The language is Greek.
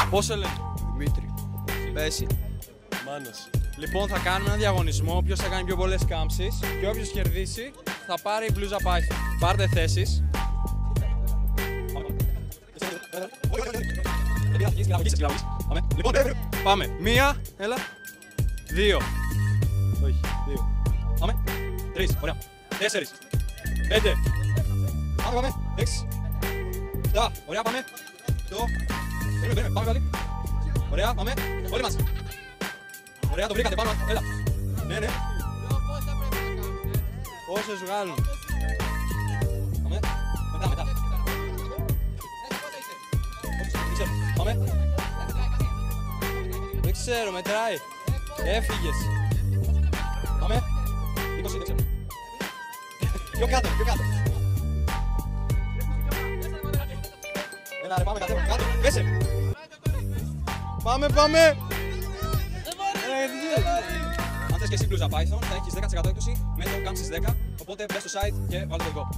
Πώς σε λένε? Δημήτρη. Πέση. Μάνος. Λοιπόν, θα κάνουμε ένα διαγωνισμό. Ποιος θα κάνει πιο πολλές κάμψεις και όποιος κερδίσει θα πάρει μπλούζα Python. Πάρτε θέσεις. Λοιπόν, πάμε. Μία, έλα. Δύο. Όχι, δύο. Πάμε. Τρεις, ωραία. Τέσσερις. Πέντε. Πάμε. Έξι. Επτά. Ωραία, πάμε. Το. Περίμενε, πάμε πάλι. Ωραία, πάμε. Όλοι μας. Ωραία, το βρήκατε, πάμε. Έλα. Ναι. Πόσες βγάλουν? Πάμε. Μετά. Πάμε. Δεν ξέρω, μετράει. Έφυγες. Πάμε. 20, δεν ξέρω. Πιο κάτω. Έλα ρε, πάμε κάτω. Πέσε. Πάμε. Αν θες και εσύ μπλούζα Python, θα έχεις 10% έκπτωση με το Camps 10. Οπότε μπες στο site και βάλε το δικό.